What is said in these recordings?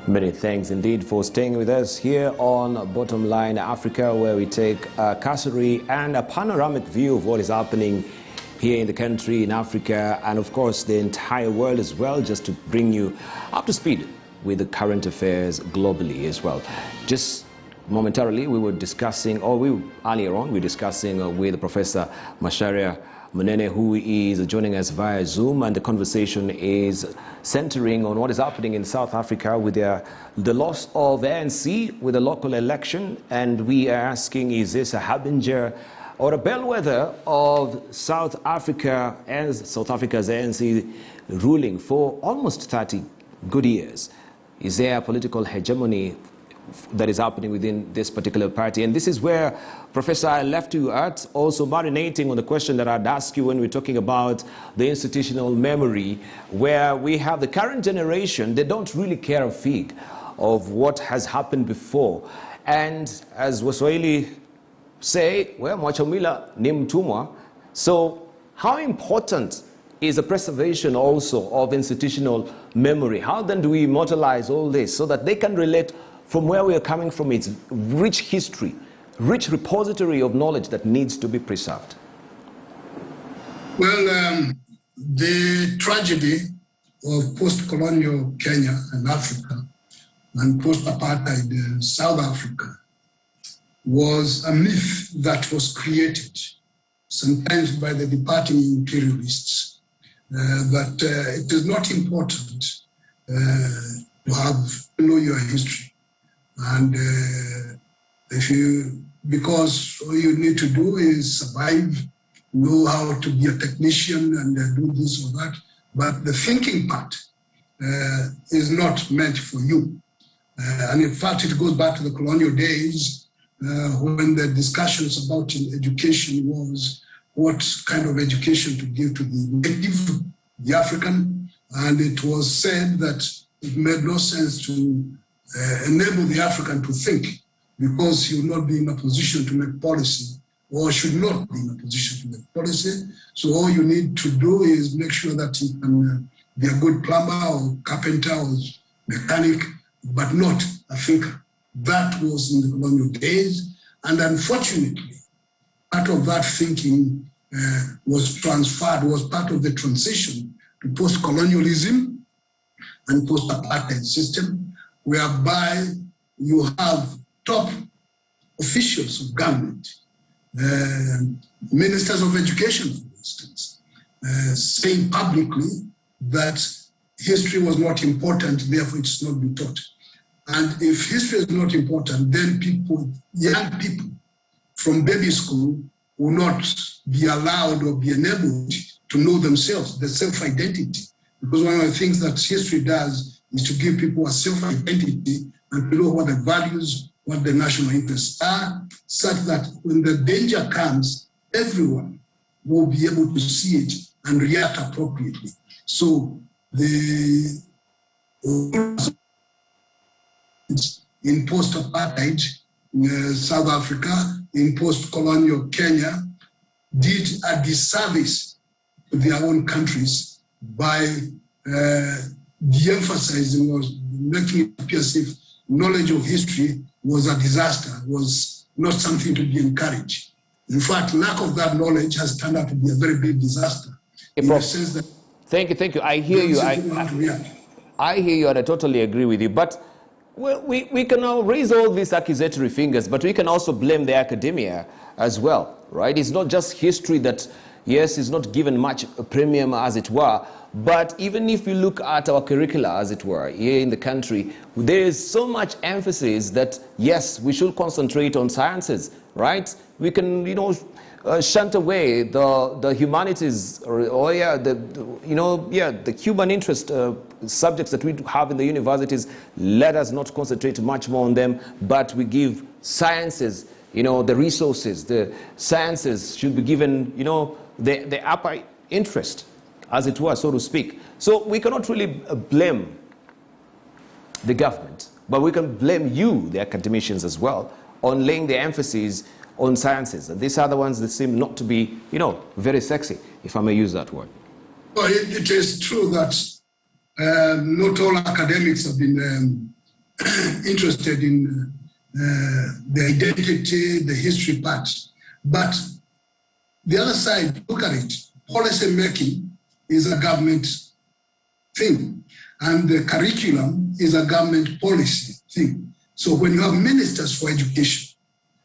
Many thanks indeed for staying with us here on Bottomline Africa, where we take a cursory and a panoramic view of what is happening here in the country, in Africa, and of course the entire world as well, just to bring you up to speed with the current affairs globally as well. Just momentarily, we were discussing, earlier on, we were discussing with Professor Macharia Munene, who is joining us via Zoom, and the conversation is centering on what is happening in South Africa with the loss of ANC with the local election. And we are asking, is this a harbinger or a bellwether of South Africa as South Africa's ANC ruling for almost 30 good years? Is there a political hegemony that is happening within this particular party? And this is where, Professor, I left you at, also marinating on the question that I'd ask you when we're talking about the institutional memory, where we have the current generation, they don't really care a fig of what has happened before. And as Waswahili say, well, mwachomila ni mtumwa. So how important is the preservation also of institutional memory? How then do we immortalize all this so that they can relate from where we are coming from? Its rich history, rich repository of knowledge that needs to be preserved? Well, the tragedy of post-colonial Kenya and Africa and post-apartheid South Africa was a myth that was created, sometimes by the departing imperialists, that it is not important to know your history. And because all you need to do is survive, know how to be a technician and do this or that, but the thinking part is not meant for you. And in fact, it goes back to the colonial days when the discussions about education was what kind of education to give to the native, the African, and it was said that it made no sense to enable the African to think, because he will not be in a position to make policy, or should not be in a position to make policy. So all you need to do is make sure that he can be a good plumber or carpenter or mechanic, but not a thinker. That was in the colonial days. And unfortunately, part of that thinking was transferred, was part of the transition to post-colonialism and post-apartheid system, whereby you have top officials of government, ministers of education, for instance, saying publicly that history was not important, therefore it's not be taught. And if history is not important, then young people from baby school will not be allowed or be enabled to know themselves, their self-identity. Because one of the things that history does is to give people a self-identity and to know what the values, what the national interests are, such that when the danger comes, everyone will be able to see it and react appropriately. So in post-apartheid South Africa, in post-colonial Kenya, did a disservice to their own countries by de-emphasizing or making it appear as if knowledge of history was a disaster, was not something to be encouraged. In fact, lack of that knowledge has turned out to be a very big disaster. In the sense that thank you. I hear you. I hear you, and I totally agree with you. But we can now raise all these accusatory fingers, but we can also blame the academia as well, right? It's not just history that, yes, is not given much premium, as it were. But even if you look at our curricula, as it were, here in the country, there is so much emphasis that, yes, we should concentrate on sciences, right? We can, shunt away the humanities, the human interest subjects that we have in the universities. Let us not concentrate much more on them, but we give sciences, the resources. The sciences should be given, the upper interest, as it were, so to speak. So we cannot really blame the government, but we can blame you, the academicians, as well, on laying the emphasis on sciences. And these are the ones that seem not to be, very sexy, if I may use that word. Well, it is true that not all academics have been interested in the identity, the history part. But the other side, look at it. Policy making is a government thing, and the curriculum is a government policy thing. So when you have ministers for education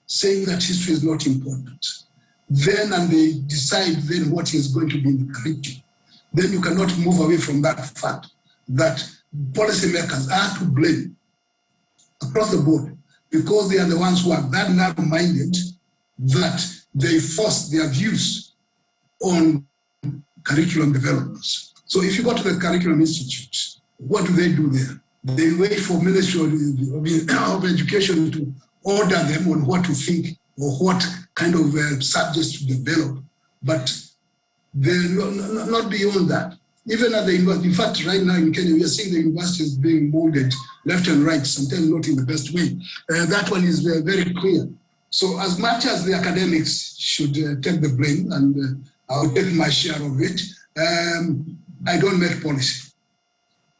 saying that history is not important, then and they decide then what is going to be in the curriculum, then you cannot move away from that fact that policymakers are to blame across the board because they are the ones who are that narrow-minded that they force their views on curriculum developers. So if you go to the Curriculum Institute, what do they do there? They wait for Ministry of Education to order them on what to think or what kind of subjects to develop, but they're not beyond that. Even at the university, in fact, right now in Kenya, we are seeing the universities being molded left and right, sometimes not in the best way. That one is very clear. So as much as the academics should take the blame, and I'll take my share of it, I don't make policy.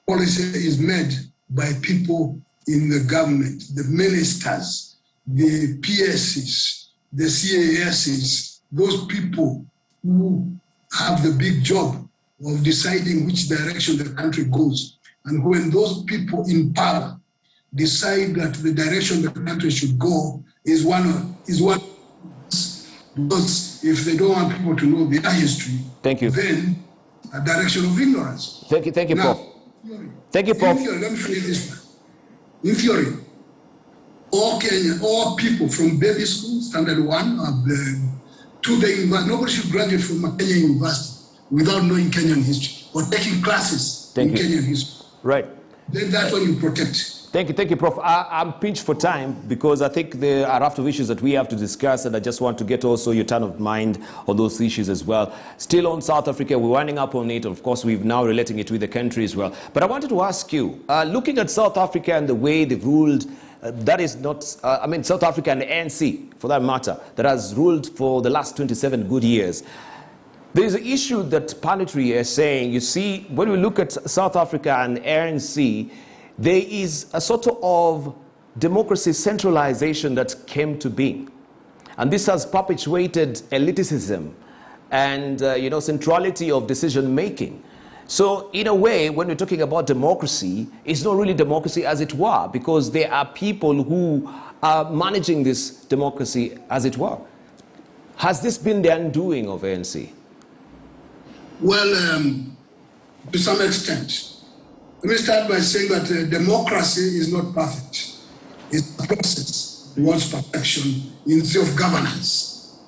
Policy is made by people in the government, the ministers, the PSs, the CASs, those people who have the big job of deciding which direction the country goes. And when those people in power decide that the direction the country should go is one because if they don't want people to know their history, thank you, then a direction of ignorance. Thank you, now, Prof. Thank you, Prof. In theory, let me finish this one. In theory, all people from baby school, standard 1, to the university, nobody should graduate from a Kenyan university without knowing Kenyan history or taking classes in Kenyan history. Right. Then that's when you protect. Thank you, Prof. I'm pinched for time because I think there are a raft of issues that we have to discuss, and I just want to get also your turn of mind on those issues as well. Still on South Africa, we're winding up on it. Of course, we're now relating it with the country as well. But I wanted to ask you, looking at South Africa and the way they've ruled, that is not, South Africa and the ANC, for that matter, that has ruled for the last 27 good years. There is an issue that Panitri is saying, you see, when we look at South Africa and ANC, there is a sort of democracy centralization that came to being. And this has perpetuated elitism and centrality of decision making. So in a way, when we're talking about democracy, it's not really democracy as it were, because there are people who are managing this democracy as it were. Has this been the undoing of ANC? Well, to some extent. Let me start by saying that democracy is not perfect. It's a process towards perfection in self-governance.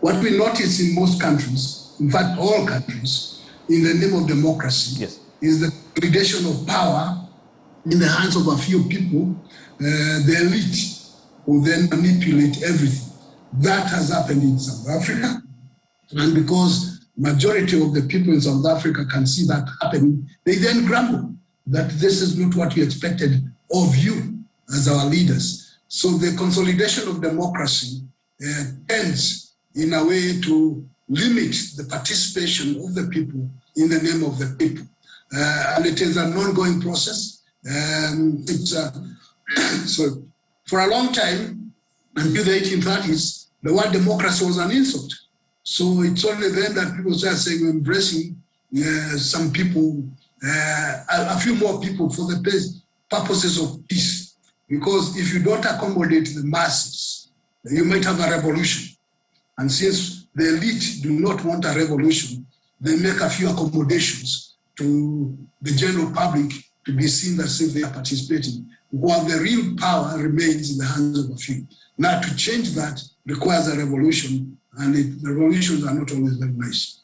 What we notice in most countries, in fact all countries, in the name of democracy, yes, is the consolidation of power in the hands of a few people, the elite, who then manipulate everything. That has happened in South Africa, and because majority of the people in South Africa can see that happening, they then grumble that this is not what we expected of you as our leaders. So the consolidation of democracy tends in a way to limit the participation of the people in the name of the people. And it is an ongoing process. So for a long time, until the 1830s, the word democracy was an insult. So it's only then that people start saying, embracing some people, a few more people for the purposes of peace. Because if you don't accommodate the masses, you might have a revolution. And since the elite do not want a revolution, they make a few accommodations to the general public to be seen as if they are participating, while the real power remains in the hands of a few. Now, to change that requires a revolution, and the revolutions are not always very nice.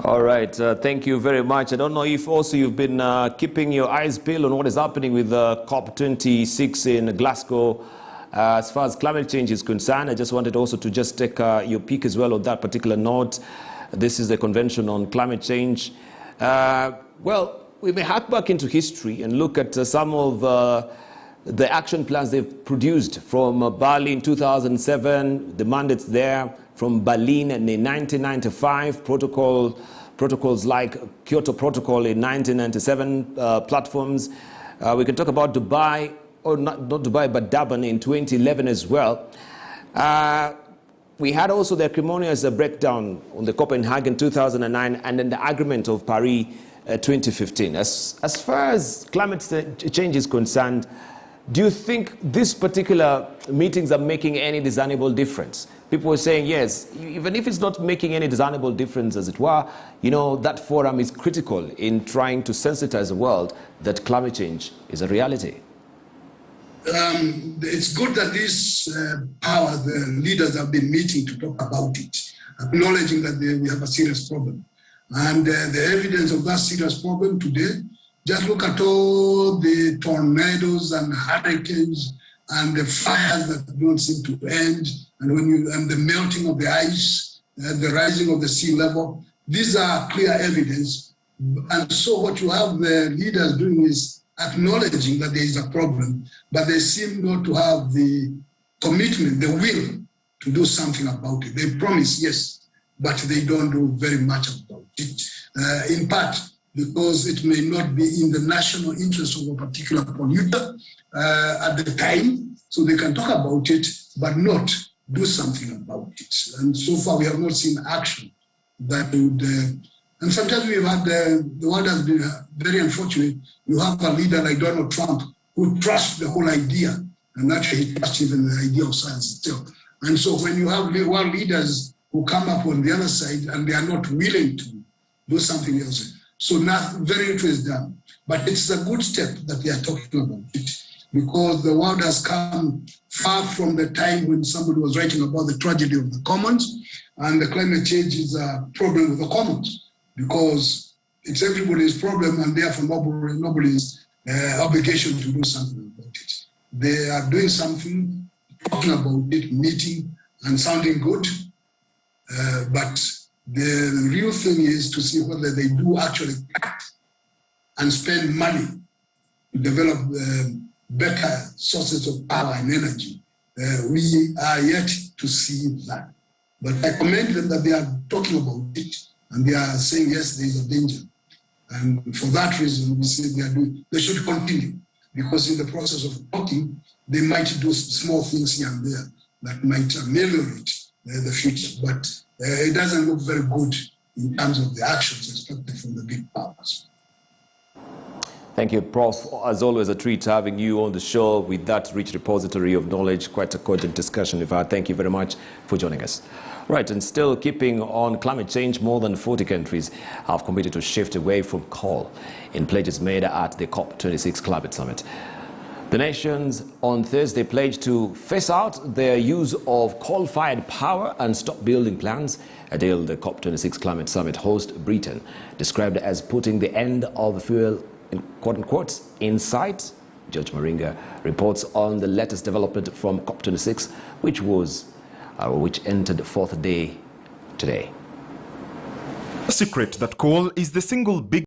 All right, thank you very much. I don't know if also you've been keeping your eyes peeled on what is happening with COP26 in Glasgow. As far as climate change is concerned, I just wanted also to just take your peek as well on that particular note. This is the Convention on Climate Change. Well, we may hack back into history and look at some of the action plans they've produced from Bali in 2007, the mandates there, from Berlin in 1995, protocols like Kyoto Protocol in 1997, platforms, We can talk about Dubai, or not Dubai, but Durban in 2011 as well. We had also the acrimonious breakdown on the Copenhagen 2009 and then the agreement of Paris 2015. As far as climate change is concerned, do you think these particular meetings are making any discernible difference? People are saying, yes, even if it's not making any discernible difference, as it were, you know, that forum is critical in trying to sensitize the world that climate change is a reality. It's good that these powers, the leaders, have been meeting to talk about it, acknowledging that we have a serious problem. And the evidence of that serious problem today, just look at all the tornadoes and hurricanes and the fires that don't seem to end, and the melting of the ice, the rising of the sea level. These are clear evidence. And so what you have the leaders doing is acknowledging that there is a problem, but they seem not to have the commitment, the will to do something about it. They promise, yes, but they don't do very much about it. In part, because it may not be in the national interest of a particular polluter at the time, so they can talk about it, but not do something about it. And so far, we have not seen action that would. And sometimes we've had the world has been very unfortunate. You have a leader like Donald Trump who trusts the whole idea, and actually he trusts even the idea of science itself. And so when you have world leaders who come up on the other side and they are not willing to do something else, so now very little is done. But it's a good step that they are talking about it, because the world has come far from the time when somebody was writing about the tragedy of the commons, and the climate change is a problem with the commons, because it's everybody's problem, and therefore nobody's obligation to do something about it. They are doing something, talking about it, meeting, and sounding good, but the real thing is to see whether they do actually act and spend money to develop better sources of power and energy. We are yet to see that. But I commend them that they are talking about it, and they are saying, yes, there is a danger. And for that reason, we say they should continue, because in the process of talking, they might do small things here and there that might ameliorate the future. But it doesn't look very good in terms of the actions expected from the big powers. Thank you, Prof. As always, a treat having you on the show with that rich repository of knowledge. Quite a cogent discussion we've had. Thank you very much for joining us. Right, and still keeping on climate change, more than 40 countries have committed to shift away from coal in pledges made at the COP26 Climate Summit. The nations on Thursday pledged to phase out their use of coal-fired power and stop building plants, a deal the COP26 Climate Summit host, Britain, described as putting the end of fuel, in quote-unquote, in sight. George Moringa reports on the latest development from COP26, which entered the fourth day today. A secret that coal is the single biggest